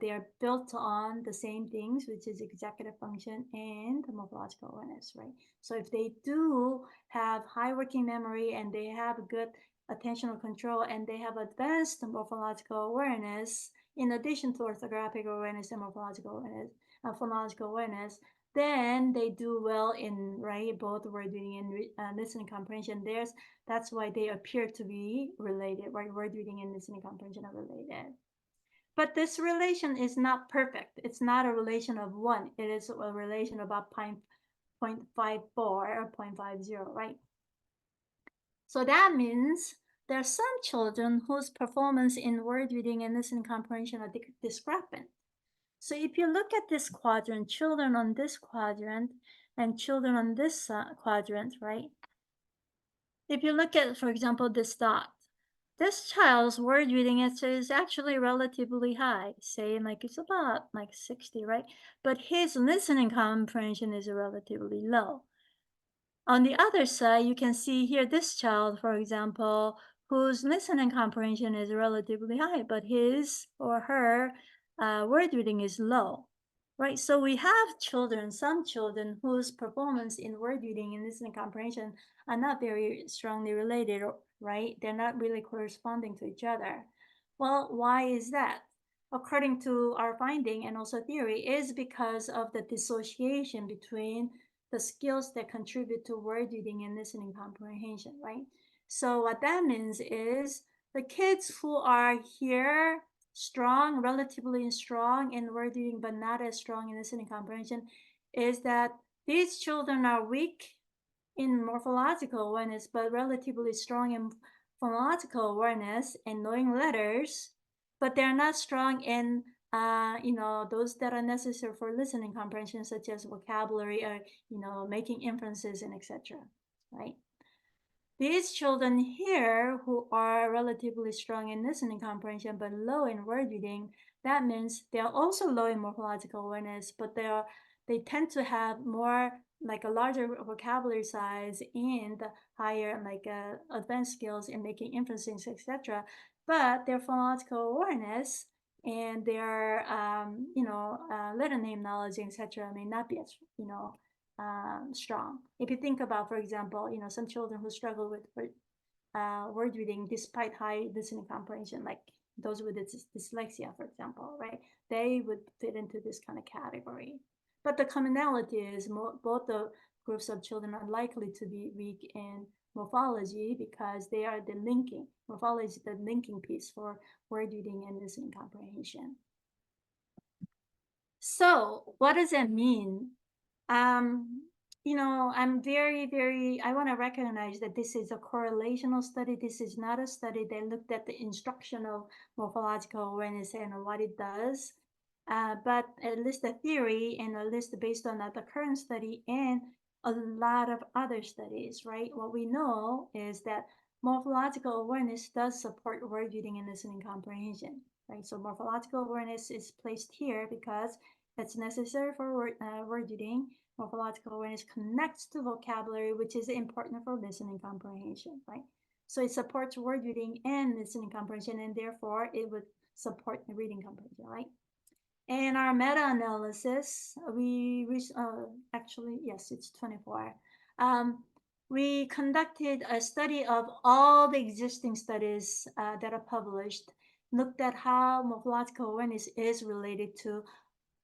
they're built on the same things, which is executive function and morphological awareness, right? So if they do have high working memory and they have good attentional control and they have advanced morphological awareness, in addition to orthographic awareness and morphological awareness, phonological awareness, then they do well in both word reading and listening comprehension. That's why they appear to be related, right? Word reading and listening comprehension are related. But this relation is not perfect. It's not a relation of one. It is a relation about 0.54 or 0.50, right? So that means there are some children whose performance in word reading and listening comprehension are discrepant. So if you look at this quadrant, children on this quadrant and children on this quadrant, right? If you look at, for example, this dot, this child's word reading is actually relatively high, say like it's about like 60, right? But his listening comprehension is relatively low. On the other side, you can see here this child, for example, whose listening comprehension is relatively high, but his or her word reading is low, right? So we have children, some children whose performance in word reading and listening comprehension are not very strongly related, right? They're not really corresponding to each other. Well, why is that? According to our finding and also theory, is because of the dissociation between the skills that contribute to word reading and listening comprehension, right? So what that means is the kids who are here strong, relatively strong in word reading, but not as strong in listening comprehension, is that these children are weak in morphological awareness, but relatively strong in phonological awareness and knowing letters, but they're not strong in those that are necessary for listening comprehension, such as vocabulary or making inferences and etc. Right? These children here who are relatively strong in listening comprehension but low in word reading, that means they are also low in morphological awareness, but they tend to have more like a larger vocabulary size and higher advanced skills in making inferences, etc. But their phonological awareness and their letter name knowledge, etc., may not be as strong. If you think about, for example, some children who struggle with word reading despite high listening comprehension, like those with dyslexia, for example, right? They would fit into this kind of category. But the commonality is both the groups of children are likely to be weak in morphology because they are the linking. Morphology is the linking piece for word reading and listening comprehension. So what does that mean? I'm I want to recognize that this is a correlational study. This is not a study that looked at the instructional morphological awareness and what it does, but at least the theory and at least based on the current study and a lot of other studies, right? What we know is that morphological awareness does support word reading and listening comprehension, right? So morphological awareness is placed here because it's necessary for word reading. Morphological awareness connects to vocabulary, which is important for listening comprehension, right? So it supports word reading and listening comprehension, and therefore it would support the reading comprehension, right? In our meta-analysis, yes, it's 24. We conducted a study of all the existing studies that are published, looked at how morphological awareness is related to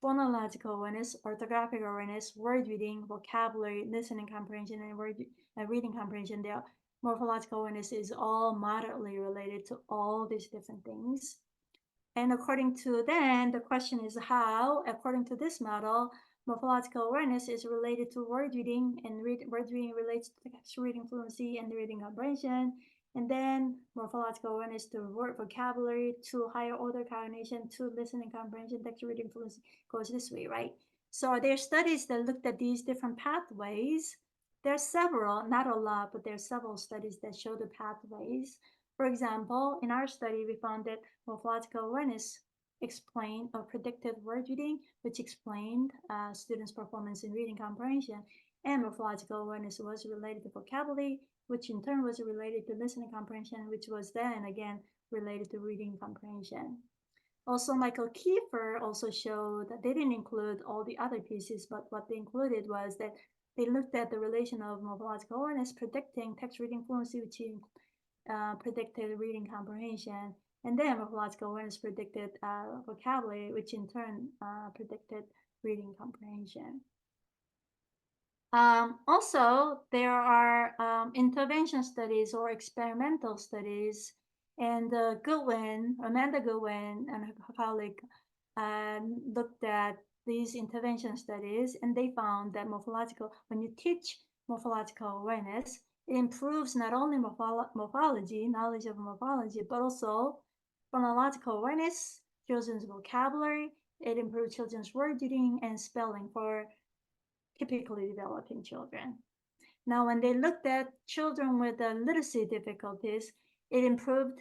phonological awareness, orthographic awareness, word reading, vocabulary, listening comprehension, and reading comprehension. The morphological awareness is all moderately related to all these different things. And according to then, the question is how, according to this model, morphological awareness is related to word reading, and word reading relates to text reading fluency and reading comprehension. And then morphological awareness to word vocabulary, to higher order cognition, to listening comprehension, text reading fluency goes this way, right? So there are studies that looked at these different pathways. There are several, not a lot, but there are several studies that show the pathways. For example, in our study, we found that morphological awareness explained or predicted word reading, which explained students' performance in reading comprehension. And morphological awareness was related to vocabulary, which in turn was related to listening comprehension, which was then again related to reading comprehension. Also, Michael Kiefer also showed that they didn't include all the other pieces, but what they included was that they looked at the relation of morphological awareness predicting text reading fluency, which predicted reading comprehension, and then morphological awareness predicted vocabulary, which in turn predicted reading comprehension. Also, there are intervention studies or experimental studies, and Amanda Goodwin and her colleague looked at these intervention studies, and they found that when you teach morphological awareness, it improves not only morphology, knowledge of morphology, but also phonological awareness, children's vocabulary. It improves children's word reading and spelling for typically developing children. Now, when they looked at children with literacy difficulties, it improved,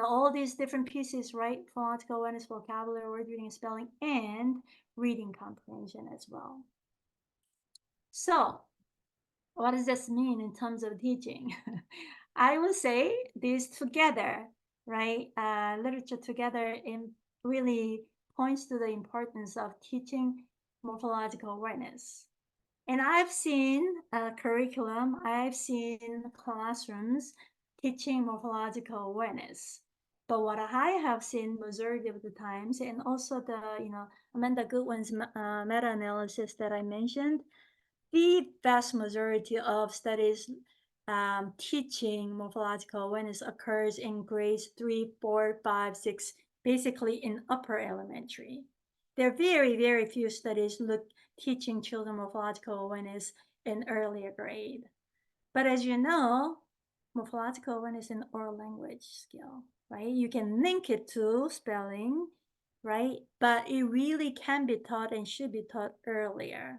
all these different pieces, right? Phonological awareness, vocabulary, word reading and spelling, and reading comprehension as well. So, what does this mean in terms of teaching? I would say these together, right? Literature together really points to the importance of teaching morphological awareness. And I've seen curriculum, I've seen classrooms teaching morphological awareness. But what I have seen majority of the times, and also the, Amanda Goodwin's meta-analysis that I mentioned, the vast majority of studies teaching morphological awareness occurs in grades 3, 4, 5, 6, basically in upper elementary. There are very, very few studies teaching children morphological awareness in earlier grade. But as you know, morphological awareness is an oral language skill, right? You can link it to spelling, right? But it really can be taught and should be taught earlier.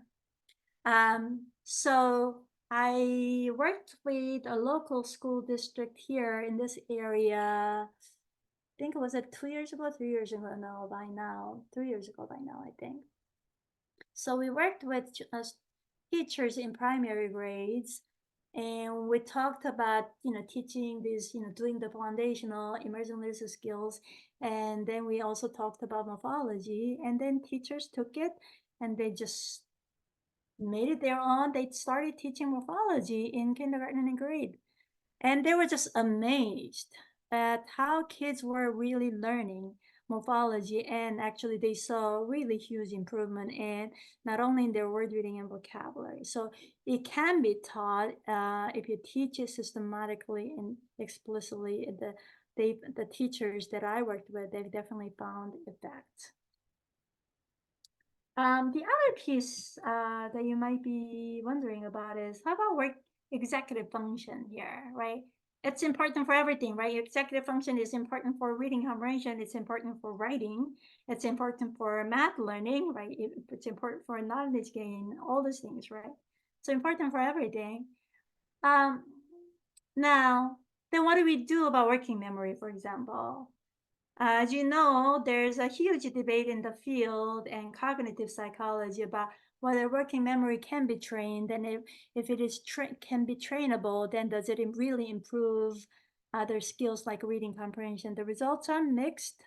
So I worked with a local school district here in this area. I think it was 2 years ago, 3 years ago now, 3 years ago by now, I think. So we worked with teachers in primary grades, and we talked about, teaching these, doing the foundational emerging literacy skills. And then we also talked about morphology, and then teachers took it and they just made it their own. They started teaching morphology in kindergarten and grade. And they were just amazed at how kids were really learning morphology, and actually they saw really huge improvement in not only in their word reading and vocabulary. So it can be taught if you teach it systematically and explicitly. The teachers that I worked with, they've definitely found effects. The other piece that you might be wondering about is how about executive function here, right? It's important for everything, right? Executive function is important for reading comprehension. It's important for writing. It's important for math learning, right? It's important for knowledge gain, all those things, right? So important for everything. Now, then what do we do about working memory, for example? As you know, there's a huge debate in the field and cognitive psychology about whether working memory can be trained, and if it is can be trainable, then does it really improve other skills like reading comprehension? The results are mixed.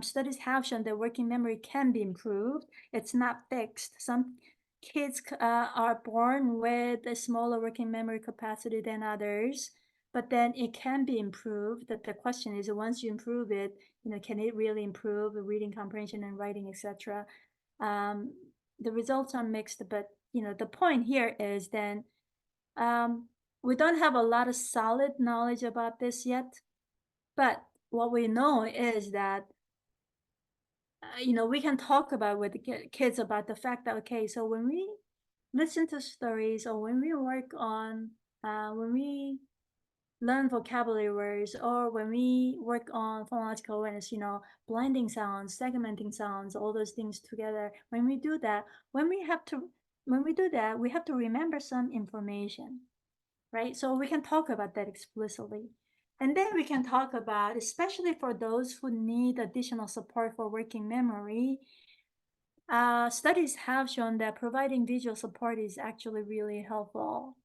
Studies have shown that working memory can be improved. It's not fixed. Some kids are born with a smaller working memory capacity than others, but then it can be improved. That the question is, once you improve it, can it really improve the reading comprehension and writing, etc.? The results are mixed, but the point here is then we don't have a lot of solid knowledge about this yet, but what we know is that we can talk about with the kids about the fact that, okay, so when we listen to stories or when we work on when we learn vocabulary words or when we work on phonological awareness, blending sounds, segmenting sounds, all those things together, when we do that, when we do that, we have to remember some information, right? So we can talk about that explicitly. And then we can talk about, especially for those who need additional support for working memory, studies have shown that providing visual support is actually really helpful.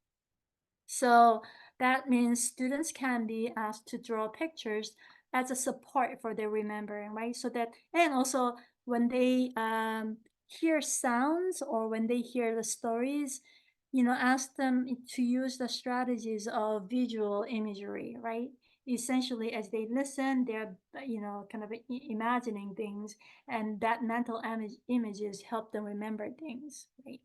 So that means students can be asked to draw pictures as a support for their remembering, right? So that, and also when they hear sounds or when they hear the stories, ask them to use the strategies of visual imagery, right? Essentially, as they listen, they're, kind of imagining things, and that mental images help them remember things, right?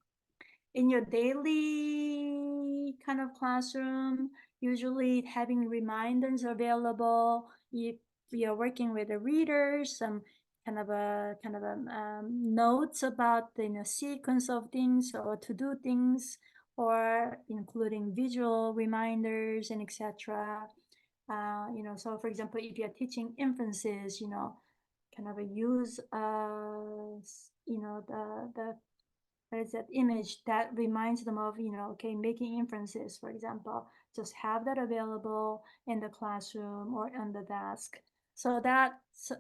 In your daily kind of classroom, usually having reminders available. If you're working with the readers, some notes about the sequence of things or to do things, or including visual reminders and etc. So for example, if you're teaching inferences, kind of a use the there's that image that reminds them of, okay, making inferences, for example, just have that available in the classroom or on the desk. So that's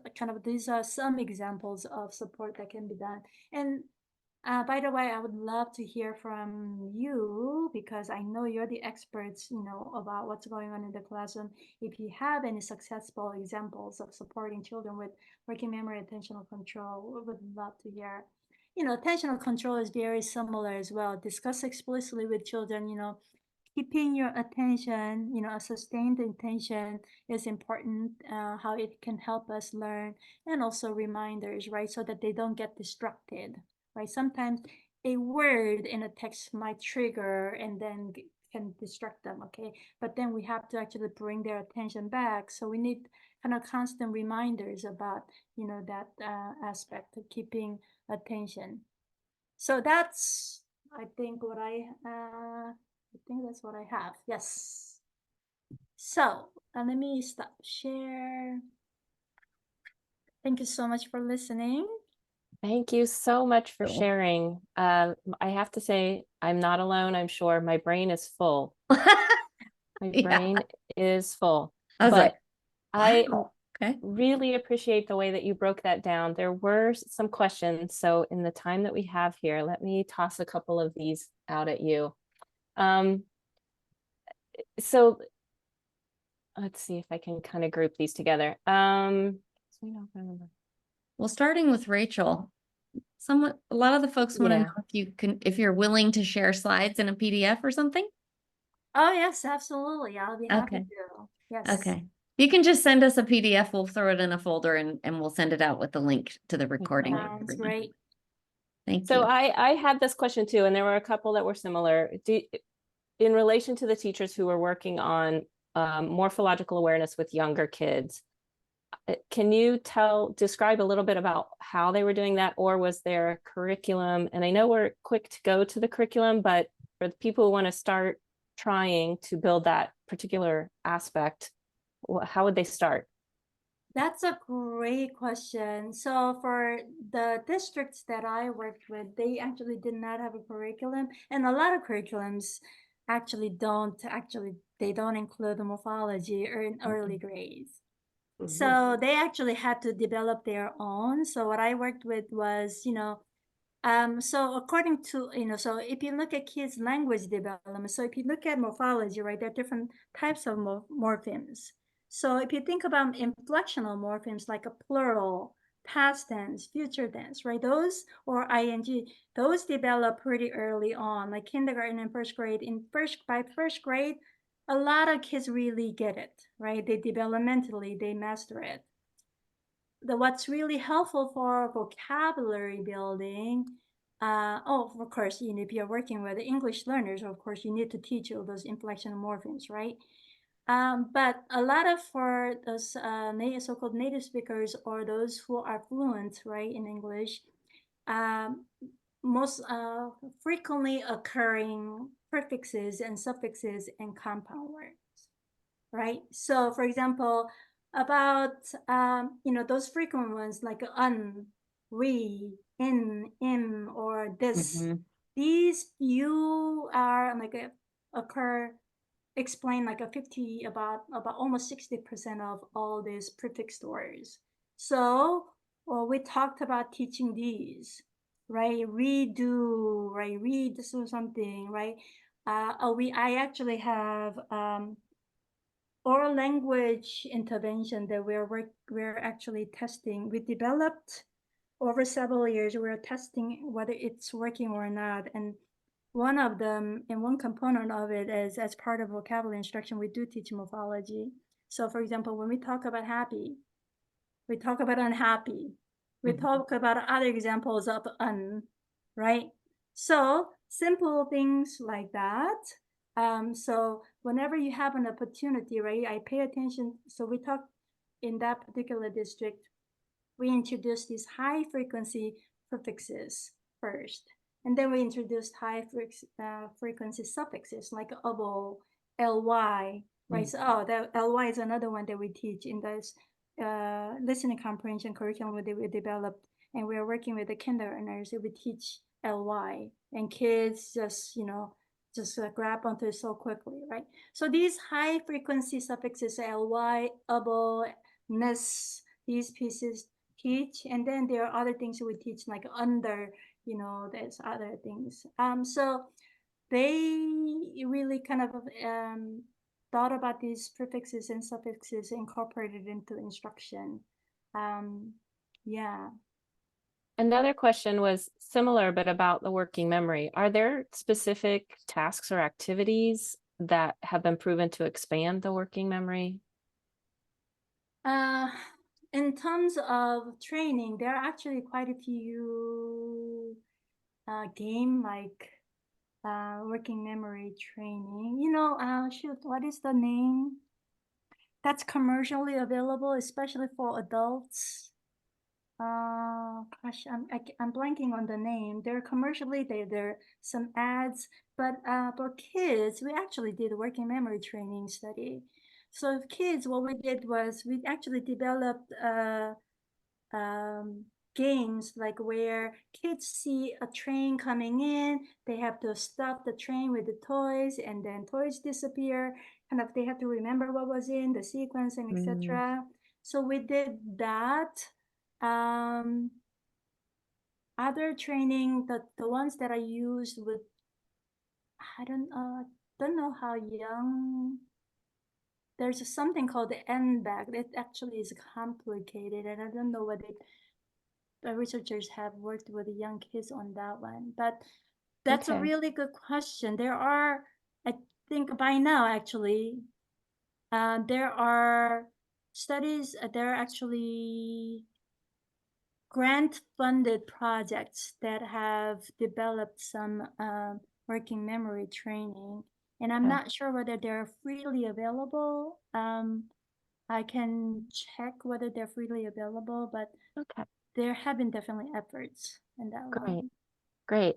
these are some examples of support that can be done. And by the way, I would love to hear from you because I know you're the experts, about what's going on in the classroom. If you have any successful examples of supporting children with working memory attentional control, we would love to hear. Attentional control is very similar as well. Discuss explicitly with children, keeping your attention, a sustained attention is important, how it can help us learn, and also reminders, right? So that they don't get distracted, right? Sometimes a word in a text might trigger and then can distract them, okay? But then we have to actually bring their attention back. So we need kind of constant reminders about, that aspect of keeping attention. So that's, I think, what I think that's what I have. Yes. So let me stop share. Thank you so much for listening. Thank you so much for Cool. sharing. I have to say, I'm not alone, I'm sure. My brain is full. My Yeah. brain is full. I was like, But I wow. Okay. really appreciate the way that you broke that down. There were some questions. So in the time that we have here, let me toss a couple of these out at you. So let's see if I can kind of group these together. Well, starting with Rachel, a lot of the folks want to know if you're willing to share slides in a PDF or something. Oh yes, absolutely. I'll be happy Okay. to. Yes. Okay. You can just send us a PDF. We'll throw it in a folder and we'll send it out with the link to the recording. Sounds great. Thank So you. I had this question too, and there were a couple that were similar. In relation to the teachers who were working on morphological awareness with younger kids, can you describe a little bit about how they were doing that, or was there a curriculum? And I know we're quick to go to the curriculum, but for the people who want to start trying to build that particular aspect, how would they start? That's a great question. So for the districts that I worked with, they actually did not have a curriculum, and a lot of curriculums they don't include the morphology or in early grades. So they actually had to develop their own. So what I worked with was, so according to, so if you look at kids' language development, so if you look at morphology, right, there are different types of morphemes. So if you think about inflectional morphemes like a plural, past tense, future tense, right, those or ing, those develop pretty early on, like kindergarten and first grade. By first grade, a lot of kids really get it, right? They developmentally, they master it. what's really helpful for vocabulary building, of course, if you're working with English learners, of course, you need to teach all those inflection morphemes, right? But a lot of for those so-called native speakers or those who are fluent, right, in English, most frequently occurring prefixes and suffixes and compound words, right? So, for example, about those frequent ones like re, in, or this. Mhm. These few are like explain like about almost 60% of all these prefix words. So, well, we talked about teaching these, right? Redo, right? Read something, right? I actually have oral language intervention that we're actually testing. We developed over several years. We're testing whether it's working or not, and one of them, and one component of it is as part of vocabulary instruction, we do teach morphology. So for example, when we talk about happy, we talk about unhappy, we talk about other examples of right? So simple things like that. So whenever you have an opportunity, right, I pay attention. So we talk in that particular district, we introduce these high frequency prefixes first. And then we introduced high frequency suffixes like able, ly, right? So, the ly is another one that we teach in this listening comprehension curriculum that we developed. And we're working with the kindergartners. So we teach ly, and kids just, grab onto it so quickly, right? So these high frequency suffixes, ly, able, ness, these pieces teach, and then there are other things we teach like under, there's other things. So they really kind of thought about these prefixes and suffixes incorporated into instruction. Yeah. Another question was similar, but about the working memory. Are there specific tasks or activities that have been proven to expand the working memory? In terms of training, there are actually quite a few game like working memory training. Shoot, what is the name? That's commercially available, especially for adults. Gosh, I'm blanking on the name. They're commercially, there some ads, but for kids, we actually did a working memory training study. So kids, what we did was we actually developed games like where kids see a train coming in, they have to stop the train with the toys, and then toys disappear. Kind of, they have to remember what was in the sequence and etc. So we did that. Other training, the ones that I used with, I don't know how young. There's something called the NBAG. It actually is complicated, and I don't know whether the researchers have worked with young kids on that one. But that's a really good question. There are, I think by now actually, there are studies. There are actually grant-funded projects that have developed some working memory training, and I'm not sure whether they're freely available. I can check whether they're freely available, but there have been definitely efforts in that line. Great.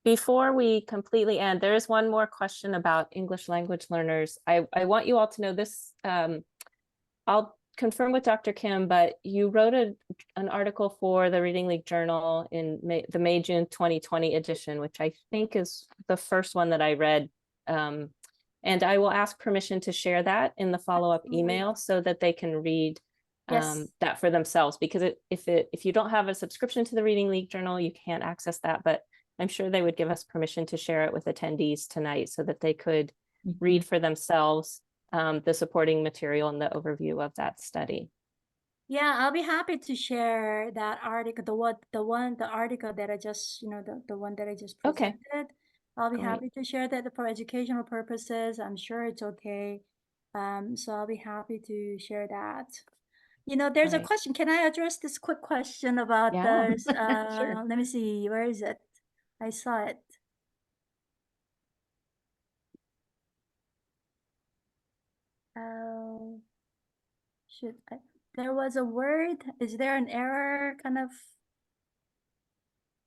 Before we completely end, there is one more question about English language learners. I want you all to know this. I'll confirm with Dr. Kim, but you wrote an article for the Reading League Journal in the May-June 2020 edition, which I think is the first one that I read. And I will ask permission to share that in the follow-up email so that they can read that for themselves, because if you don't have a subscription to the Reading League Journal, you can't access that, but I'm sure they would give us permission to share it with attendees tonight so that they could read for themselves the supporting material and the overview of that study. Yeah, I'll be happy to share that article, the article that I just, the one that I just presented. I'll be happy to share that for educational purposes. I'm sure it's okay. So I'll be happy to share that. You know, there's a Right. question. Can I address this quick question about Yeah. this? Sure. Let me see. Where is it? I saw it. Oh, there was a word. Is there an error kind of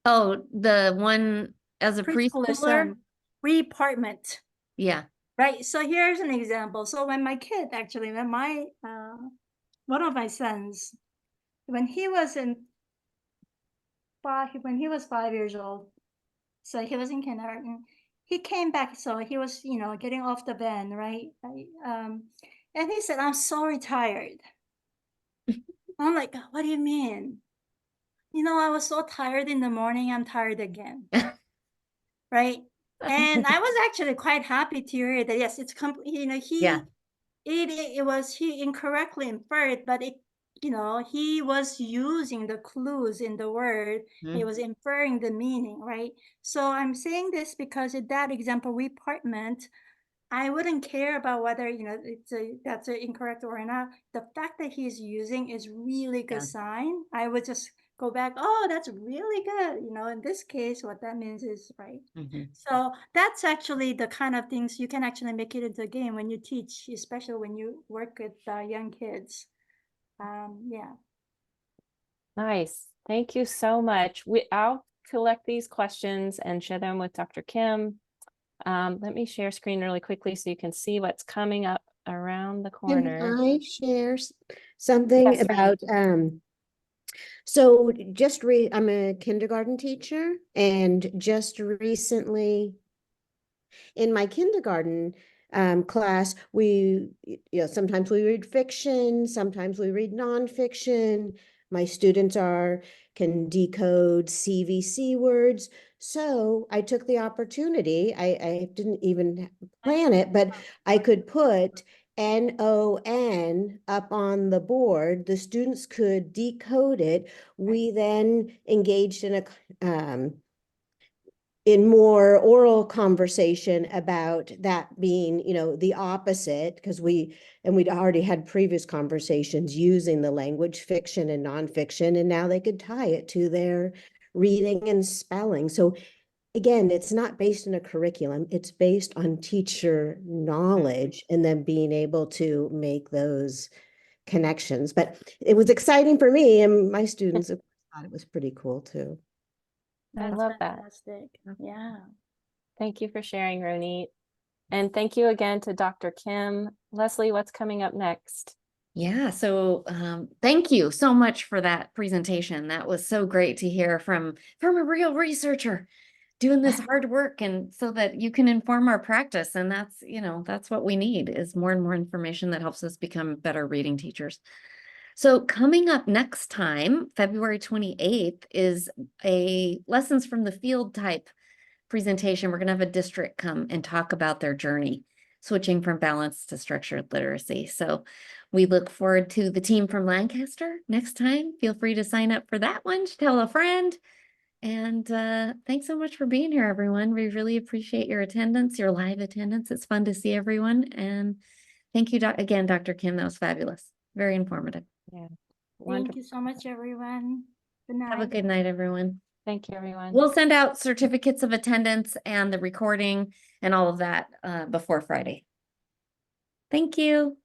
Oh, the one as a preschooler? preschoolism? Repartment. Yeah. Right. So here's an example. So when my kid actually, when my one of my sons, when he was when he was 5 years old, so he was in kindergarten. He came back, so he was, you know, getting off the van, right? And he said, "I'm so retired." I'm like, "What do you mean?" You know, I was so tired in the morning. I'm tired again, right? And I was actually quite happy to hear that. Yes, it's you know, Yeah. he incorrectly inferred, but it, you know, he was using the clues in the word. He was inferring the meaning, right? So I'm saying this because in that example, repartment, I wouldn't care about whether, you know, that's incorrect or not. The fact that he's using is really good Yeah. sign. I would just go back, oh, that's really good. You know, in this case, what that means is right. Mhm. So that's actually the kind of things you can actually make it into a game when you teach, especially when you work with young kids. Yeah. Nice. Thank you so much. I'll collect these questions and share them with Dr. Kim. Let me share screen really quickly so you can see what's coming up around the Can corner. I share something Yes, about, so I'm a kindergarten teacher, and just recently in my kindergarten class, sometimes we read fiction, sometimes we read nonfiction. My students can decode CVC words. So I took the opportunity, I didn't even plan it, but I could put NON up on the board. The students could decode it. We then engaged in more oral conversation about that being, the opposite, because we'd already had previous conversations using the language fiction and nonfiction, and now they could tie it to their reading and spelling. So again, it's not based on a curriculum, it's based on teacher knowledge and then being able to make those connections. But it was exciting for me, and my students of course thought it was pretty cool too. I That's love that. fantastic. Yeah. Thank you for sharing, Ronit. And thank you again to Dr. Kim. Leslie, what's coming up next? Yeah, so thank you so much for that presentation. That was so great to hear from a real researcher doing this hard work, and so that you can inform our practice. And that's, that's what we need, is more and more information that helps us become better reading teachers. So coming up next time, February 28th, is a lessons from the field type presentation. We're going to have a district come and talk about their journey, switching from balanced to structured literacy. So we look forward to the team from Lancaster next time. Feel free to sign up for that one, tell a friend. And thanks so much for being here, everyone. We really appreciate your attendance, your live attendance. It's fun to see everyone. And thank you again, Dr. Kim. That was fabulous. Very informative. Yeah. Thank Wonderful. you so much, everyone. Good night. Have a good night, everyone. Thank you, everyone. We'll send out certificates of attendance and the recording and all of that before Friday. Thank you.